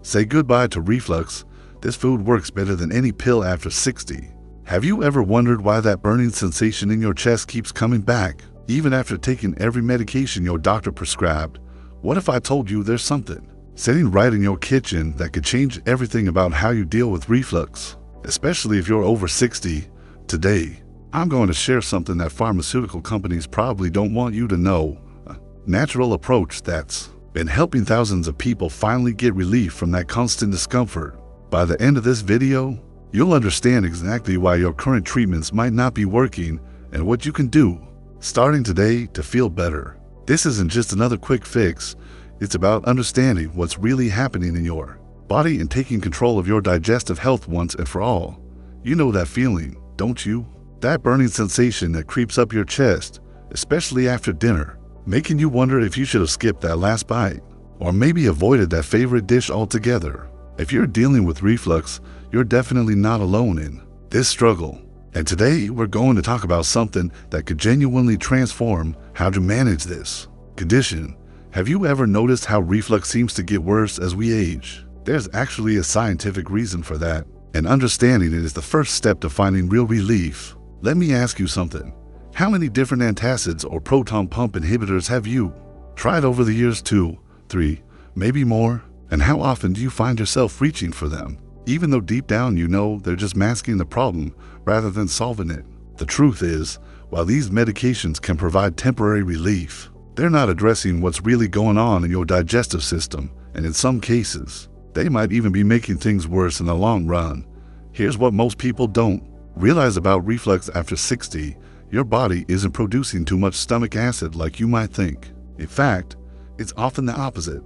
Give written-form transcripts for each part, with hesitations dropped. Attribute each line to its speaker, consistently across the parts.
Speaker 1: Say goodbye to reflux. This food works better than any pill after 60. Have you ever wondered why that burning sensation in your chest keeps coming back, even after taking every medication your doctor prescribed? What if I told you there's something sitting right in your kitchen that could change everything about how you deal with reflux, especially if you're over 60? Today, I'm going to share something that pharmaceutical companies probably don't want you to know. A natural approach that's been helping thousands of people finally get relief from that constant discomfort. By the end of this video, you'll understand exactly why your current treatments might not be working and what you can do starting today to feel better. This isn't just another quick fix. It's about understanding what's really happening in your body and taking control of your digestive health once and for all. You know that feeling, don't you? That burning sensation that creeps up your chest, especially after dinner, making you wonder if you should have skipped that last bite, or maybe avoided that favorite dish altogether. If you're dealing with reflux, you're definitely not alone in this struggle. And today, we're going to talk about something that could genuinely transform how to manage this condition. Have you ever noticed how reflux seems to get worse as we age? There's actually a scientific reason for that, and understanding it is the first step to finding real relief. Let me ask you something. How many different antacids or proton pump inhibitors have you tried over the years? 2, 3, maybe more? And how often do you find yourself reaching for them, even though deep down you know they're just masking the problem rather than solving it? The truth is, while these medications can provide temporary relief, they're not addressing what's really going on in your digestive system, and in some cases, they might even be making things worse in the long run. Here's what most people don't realize about reflux after 60. Your body isn't producing too much stomach acid like you might think. In fact, it's often the opposite.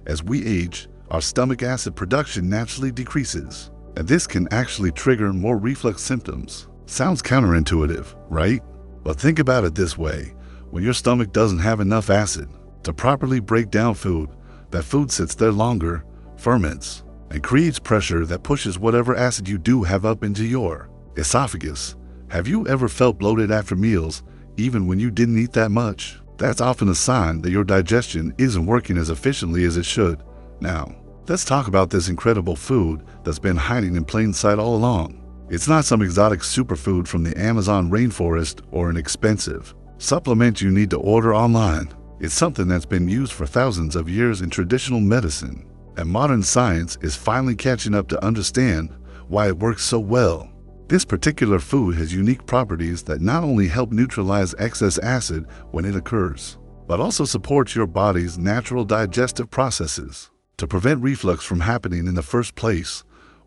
Speaker 1: As we age, our stomach acid production naturally decreases, and this can actually trigger more reflux symptoms. Sounds counterintuitive, right? But think about it this way. When your stomach doesn't have enough acid to properly break down food, that food sits there longer, ferments, and creates pressure that pushes whatever acid you do have up into your esophagus. Have you ever felt bloated after meals, even when you didn't eat that much? That's often a sign that your digestion isn't working as efficiently as it should. Now, let's talk about this incredible food that's been hiding in plain sight all along. It's not some exotic superfood from the Amazon rainforest or an expensive supplement you need to order online. It's something that's been used for thousands of years in traditional medicine, and modern science is finally catching up to understand why it works so well. This particular food has unique properties that not only help neutralize excess acid when it occurs, but also supports your body's natural digestive processes to prevent reflux from happening in the first place.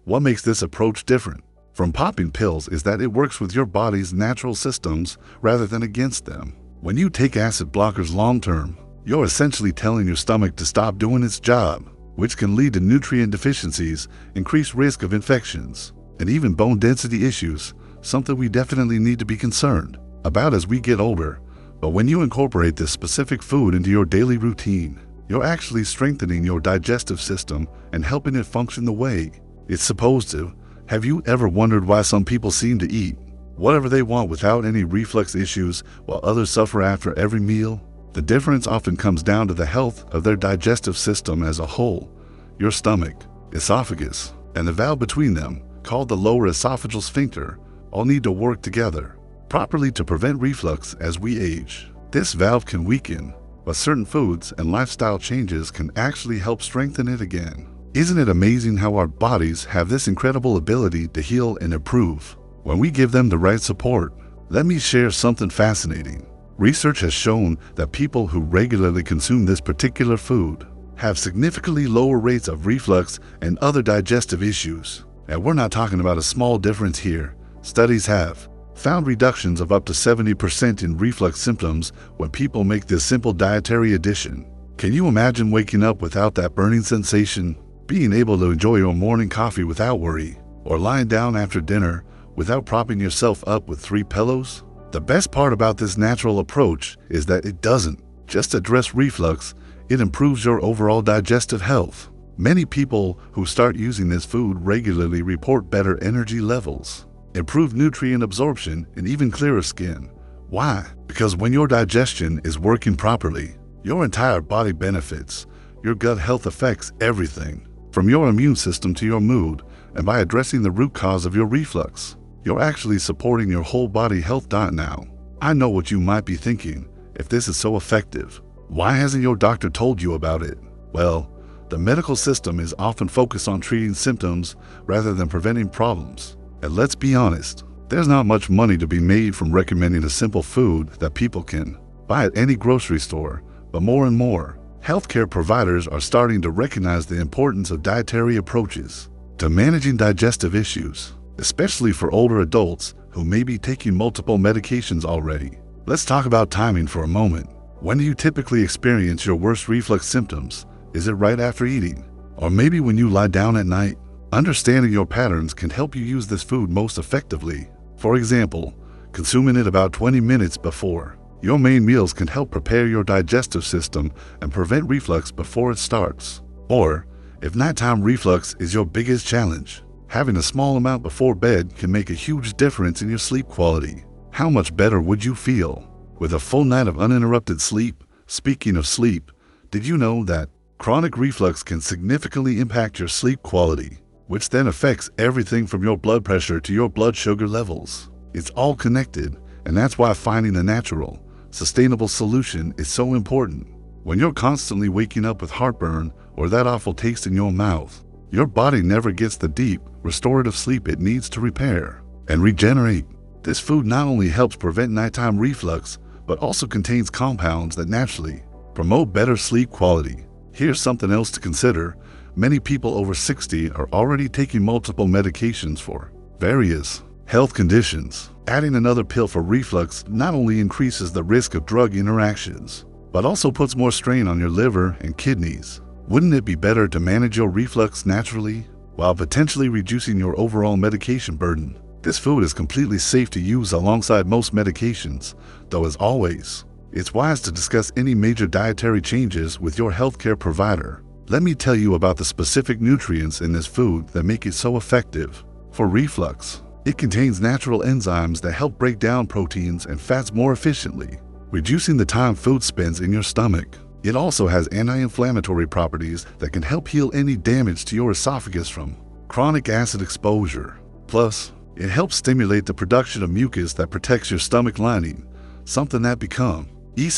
Speaker 1: What makes this approach different from popping pills is that it works with your body's natural systems rather than against them. When you take acid blockers long term, you're essentially telling your stomach to stop doing its job, which can lead to nutrient deficiencies, increased risk of infections, and even bone density issues, something we definitely need to be concerned about as we get older. But when you incorporate this specific food into your daily routine, you're actually strengthening your digestive system and helping it function the way it's supposed to. Have you ever wondered why some people seem to eat whatever they want without any reflux issues while others suffer after every meal? The difference often comes down to the health of their digestive system as a whole. Your stomach, esophagus, and the valve between them, called the lower esophageal sphincter, all need to work together properly to prevent reflux as we age. This valve can weaken, but certain foods and lifestyle changes can actually help strengthen it again. Isn't it amazing how our bodies have this incredible ability to heal and improve when we give them the right support? Let me share something fascinating. Research has shown that people who regularly consume this particular food have significantly lower rates of reflux and other digestive issues. And we're not talking about a small difference here. Studies have found reductions of up to 70% in reflux symptoms when people make this simple dietary addition. Can you imagine waking up without that burning sensation, being able to enjoy your morning coffee without worry, or lying down after dinner without propping yourself up with 3 pillows? The best part about this natural approach is that it doesn't just address reflux, it improves your overall digestive health. Many people who start using this food regularly report better energy levels, improved nutrient absorption, and even clearer skin. Why? Because when your digestion is working properly, your entire body benefits. Your gut health affects everything, from your immune system to your mood, and by addressing the root cause of your reflux, you're actually supporting your whole body health diet now. I know what you might be thinking. If this is so effective, why hasn't your doctor told you about it? Well, the medical system is often focused on treating symptoms rather than preventing problems. And let's be honest, there's not much money to be made from recommending a simple food that people can buy at any grocery store, but more and more, healthcare providers are starting to recognize the importance of dietary approaches to managing digestive issues, especially for older adults who may be taking multiple medications already. Let's talk about timing for a moment. When do you typically experience your worst reflux symptoms? Is it right after eating? Or maybe when you lie down at night? Understanding your patterns can help you use this food most effectively. For example, consuming it about 20 minutes before your main meals can help prepare your digestive system and prevent reflux before it starts. Or, if nighttime reflux is your biggest challenge, having a small amount before bed can make a huge difference in your sleep quality. How much better would you feel with a full night of uninterrupted sleep? Speaking of sleep, did you know that chronic reflux can significantly impact your sleep quality, which then affects everything from your blood pressure to your blood sugar levels? It's all connected, and that's why finding a natural, sustainable solution is so important. When you're constantly waking up with heartburn or that awful taste in your mouth, your body never gets the deep, restorative sleep it needs to repair and regenerate. This food not only helps prevent nighttime reflux, but also contains compounds that naturally promote better sleep quality. Here's something else to consider. Many people over 60 are already taking multiple medications for various health conditions. Adding another pill for reflux not only increases the risk of drug interactions, but also puts more strain on your liver and kidneys. Wouldn't it be better to manage your reflux naturally while potentially reducing your overall medication burden? This food is completely safe to use alongside most medications, though as always, it's wise to discuss any major dietary changes with your healthcare provider. Let me tell you about the specific nutrients in this food that make it so effective. For reflux, it contains natural enzymes that help break down proteins and fats more efficiently, reducing the time food spends in your stomach. It also has anti-inflammatory properties that can help heal any damage to your esophagus from chronic acid exposure. Plus, it helps stimulate the production of mucus that protects your stomach lining, something that becomes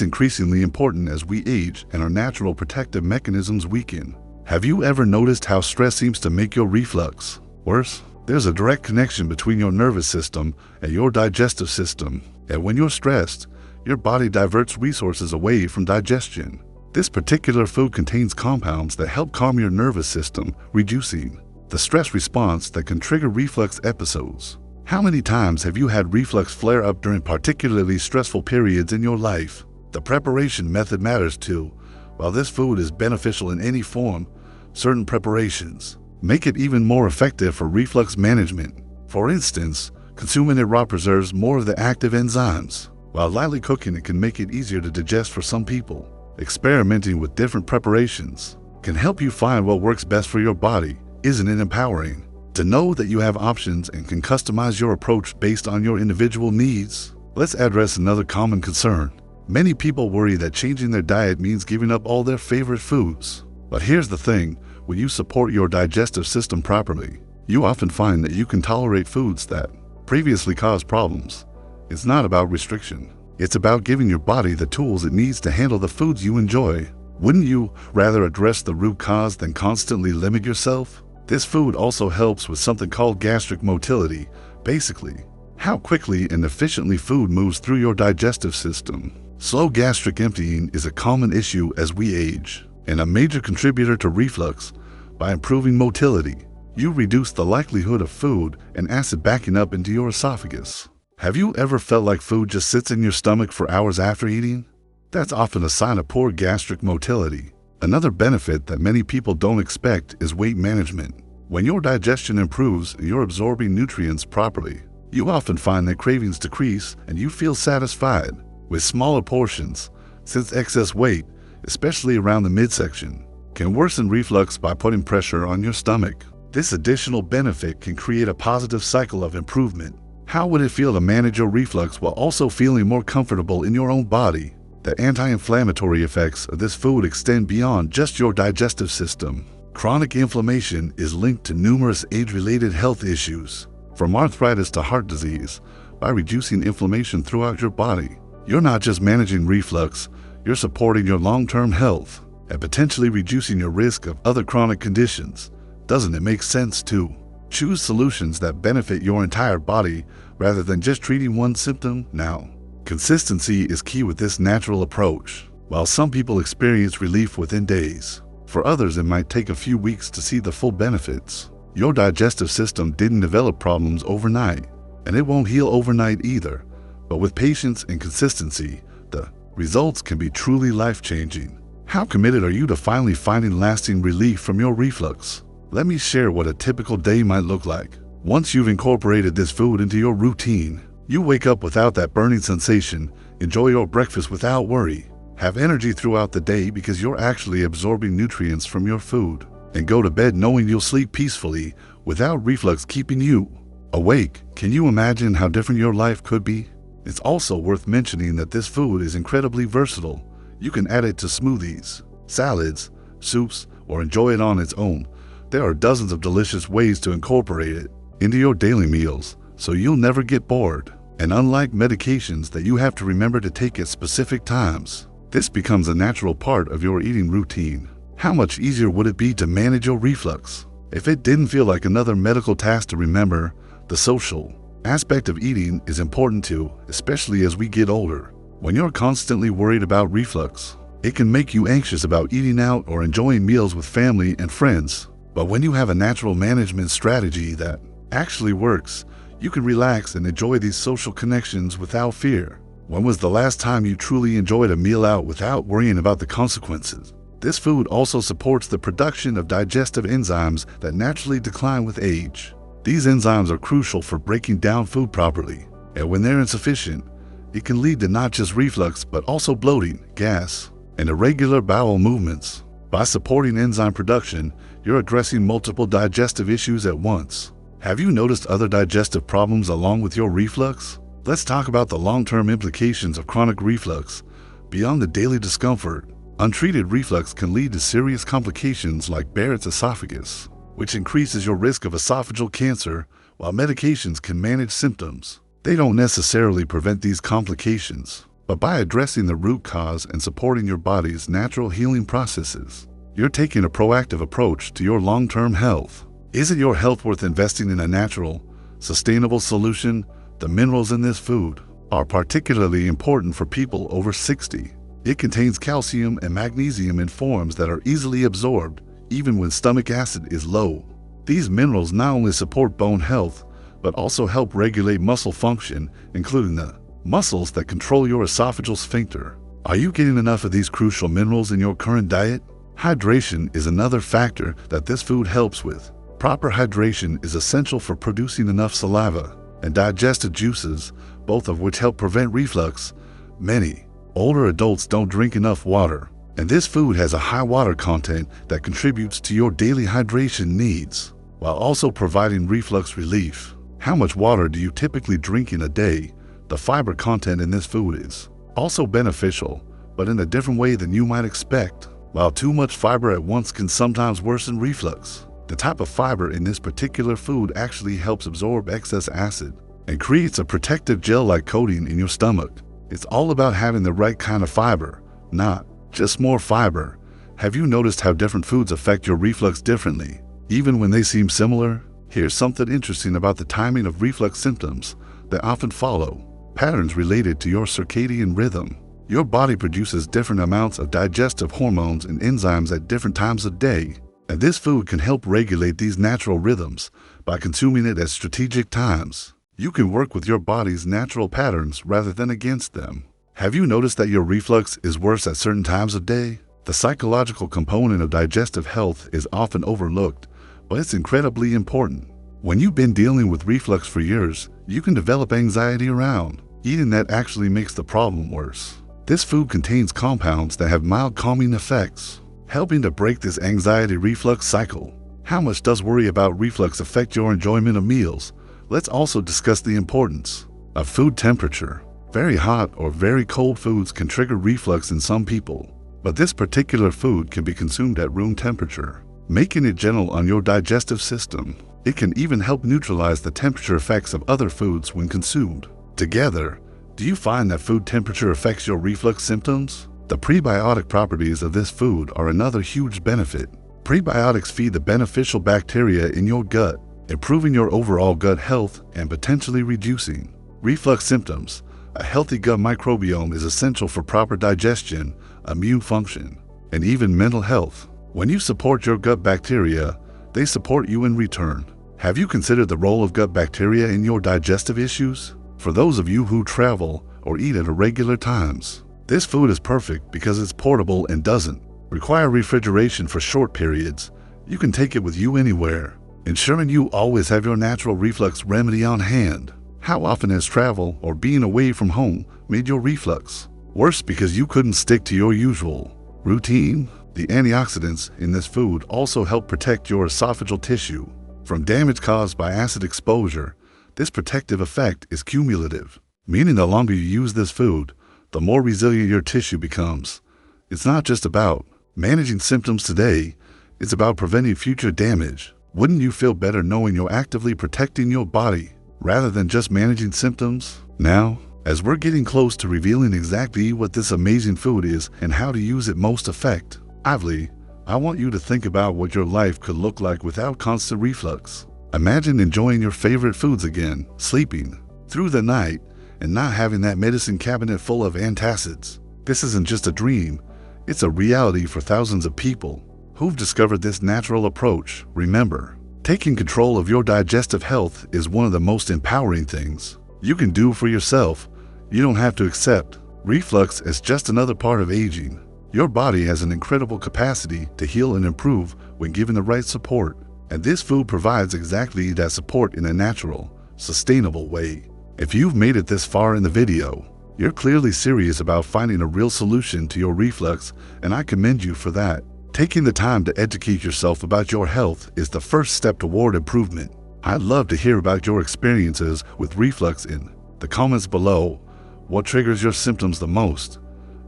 Speaker 1: increasingly important as we age and our natural protective mechanisms weaken. Have you ever noticed how stress seems to make your reflux worse? There's a direct connection between your nervous system and your digestive system, and when you're stressed, your body diverts resources away from digestion. This particular food contains compounds that help calm your nervous system, reducing the stress response that can trigger reflux episodes. How many times have you had reflux flare up during particularly stressful periods in your life? The preparation method matters too. While this food is beneficial in any form, certain preparations make it even more effective for reflux management. For instance, consuming it raw preserves more of the active enzymes, while lightly cooking it can make it easier to digest for some people. Experimenting with different preparations can help you find what works best for your body. Isn't it empowering to know that you have options and can customize your approach based on your individual needs? Let's address another common concern. Many people worry that changing their diet means giving up all their favorite foods. But here's the thing, when you support your digestive system properly, you often find that you can tolerate foods that previously caused problems. It's not about restriction. It's about giving your body the tools it needs to handle the foods you enjoy. Wouldn't you rather address the root cause than constantly limit yourself? This food also helps with something called gastric motility. Basically, how quickly and efficiently food moves through your digestive system. Slow gastric emptying is a common issue as we age, and a major contributor to reflux. By improving motility, you reduce the likelihood of food and acid backing up into your esophagus. Have you ever felt like food just sits in your stomach for hours after eating? That's often a sign of poor gastric motility. Another benefit that many people don't expect is weight management. When your digestion improves and you're absorbing nutrients properly, you often find that cravings decrease and you feel satisfied with smaller portions, since excess weight, especially around the midsection, can worsen reflux by putting pressure on your stomach. This additional benefit can create a positive cycle of improvement. How would it feel to manage your reflux while also feeling more comfortable in your own body? The anti-inflammatory effects of this food extend beyond just your digestive system. Chronic inflammation is linked to numerous age-related health issues, from arthritis to heart disease. By reducing inflammation throughout your body, you're not just managing reflux, you're supporting your long-term health and potentially reducing your risk of other chronic conditions. Doesn't it make sense to choose solutions that benefit your entire body rather than just treating one symptom? Now, consistency is key with this natural approach. While some people experience relief within days, for others it might take a few weeks to see the full benefits. Your digestive system didn't develop problems overnight, and it won't heal overnight either. But with patience and consistency, the results can be truly life-changing. How committed are you to finally finding lasting relief from your reflux? Let me share what a typical day might look like. Once you've incorporated this food into your routine, you wake up without that burning sensation, enjoy your breakfast without worry, have energy throughout the day because you're actually absorbing nutrients from your food, and go to bed knowing you'll sleep peacefully without reflux keeping you awake. Can you imagine how different your life could be? It's also worth mentioning that this food is incredibly versatile. You can add it to smoothies, salads, soups, or enjoy it on its own. There are dozens of delicious ways to incorporate it into your daily meals, so you'll never get bored. And unlike medications that you have to remember to take at specific times, this becomes a natural part of your eating routine. How much easier would it be to manage your reflux if it didn't feel like another medical task to remember? The social aspect of eating is important too, especially as we get older. When you're constantly worried about reflux, it can make you anxious about eating out or enjoying meals with family and friends. But when you have a natural management strategy that actually works, you can relax and enjoy these social connections without fear. When was the last time you truly enjoyed a meal out without worrying about the consequences? This food also supports the production of digestive enzymes that naturally decline with age. These enzymes are crucial for breaking down food properly, and when they're insufficient, it can lead to not just reflux but also bloating, gas, and irregular bowel movements. By supporting enzyme production, you're addressing multiple digestive issues at once. Have you noticed other digestive problems along with your reflux? Let's talk about the long-term implications of chronic reflux. Beyond the daily discomfort, untreated reflux can lead to serious complications like Barrett's esophagus, which increases your risk of esophageal cancer. While medications can manage symptoms, they don't necessarily prevent these complications. But by addressing the root cause and supporting your body's natural healing processes, you're taking a proactive approach to your long-term health. Isn't your health worth investing in a natural, sustainable solution? The minerals in this food are particularly important for people over 60. It contains calcium and magnesium in forms that are easily absorbed, even when stomach acid is low. These minerals not only support bone health, but also help regulate muscle function, including the muscles that control your esophageal sphincter. Are you getting enough of these crucial minerals in your current diet? Hydration is another factor that this food helps with. Proper hydration is essential for producing enough saliva and digestive juices, both of which help prevent reflux. Many older adults don't drink enough water, and this food has a high water content that contributes to your daily hydration needs, while also providing reflux relief. How much water do you typically drink in a day? The fiber content in this food is also beneficial, but in a different way than you might expect. While too much fiber at once can sometimes worsen reflux, the type of fiber in this particular food actually helps absorb excess acid and creates a protective gel-like coating in your stomach. It's all about having the right kind of fiber, not just more fiber. Have you noticed how different foods affect your reflux differently, even when they seem similar? Here's something interesting about the timing of reflux symptoms that often follow patterns related to your circadian rhythm. Your body produces different amounts of digestive hormones and enzymes at different times of day, and this food can help regulate these natural rhythms by consuming it at strategic times. You can work with your body's natural patterns rather than against them. Have you noticed that your reflux is worse at certain times of day? The psychological component of digestive health is often overlooked, but it's incredibly important. When you've been dealing with reflux for years, you can develop anxiety around eating that actually makes the problem worse. This food contains compounds that have mild calming effects, helping to break this anxiety reflux cycle. How much does worry about reflux affect your enjoyment of meals? Let's also discuss the importance of food temperature. Very hot or very cold foods can trigger reflux in some people, but this particular food can be consumed at room temperature. making it gentle on your digestive system. It can even help neutralize the temperature effects of other foods when consumed. Together, do you find that food temperature affects your reflux symptoms? The prebiotic properties of this food are another huge benefit. Prebiotics feed the beneficial bacteria in your gut, improving your overall gut health and potentially reducing reflux symptoms. A healthy gut microbiome is essential for proper digestion, immune function, and even mental health. When you support your gut bacteria, they support you in return. Have you considered the role of gut bacteria in your digestive issues? For those of you who travel or eat at irregular times, this food is perfect because it's portable and doesn't require refrigeration for short periods. You can take it with you anywhere, ensuring you always have your natural reflux remedy on hand. How often has travel or being away from home made your reflux worse because you couldn't stick to your usual routine? The antioxidants in this food also help protect your esophageal tissue from damage caused by acid exposure. This protective effect is cumulative, meaning the longer you use this food, the more resilient your tissue becomes. It's not just about managing symptoms today, it's about preventing future damage. Wouldn't you feel better knowing you're actively protecting your body rather than just managing symptoms? Now, as we're getting close to revealing exactly what this amazing food is and how to use it most effectively, I want you to think about what your life could look like without constant reflux. Imagine enjoying your favorite foods again, sleeping through the night, and not having that medicine cabinet full of antacids. This isn't just a dream, it's a reality for thousands of people who've discovered this natural approach. Remember, taking control of your digestive health is one of the most empowering things you can do for yourself. You don't have to accept reflux as just another part of aging. Your body has an incredible capacity to heal and improve when given the right support, and this food provides exactly that support in a natural, sustainable way. If you've made it this far in the video, you're clearly serious about finding a real solution to your reflux, and I commend you for that. Taking the time to educate yourself about your health is the first step toward improvement. I'd love to hear about your experiences with reflux in the comments below. What triggers your symptoms the most?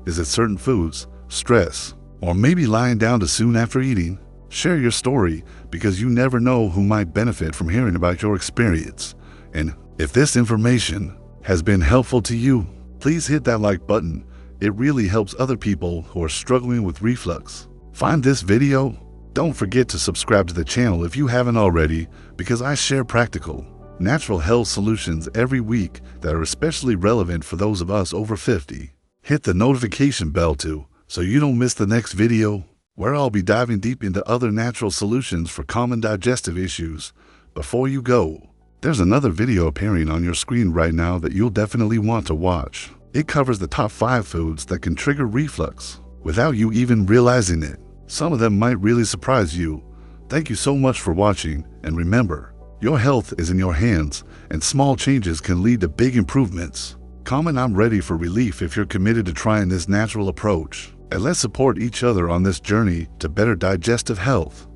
Speaker 1: Is it certain foods, stress, or maybe lying down too soon after eating? Share your story, because you never know who might benefit from hearing about your experience. And if this information has been helpful to you, please hit that like button. It really helps other people who are struggling with reflux find this video. Don't forget to subscribe to the channel if you haven't already, because I share practical, natural health solutions every week that are especially relevant for those of us over 50. Hit the notification bell too, so you don't miss the next video, where I'll be diving deep into other natural solutions for common digestive issues. Before you go, there's another video appearing on your screen right now that you'll definitely want to watch. It covers the top 5 foods that can trigger reflux without you even realizing it. Some of them might really surprise you. Thank you so much for watching, and remember, your health is in your hands, and small changes can lead to big improvements. Comment "I'm ready for relief" if you're committed to trying this natural approach, and let's support each other on this journey to better digestive health.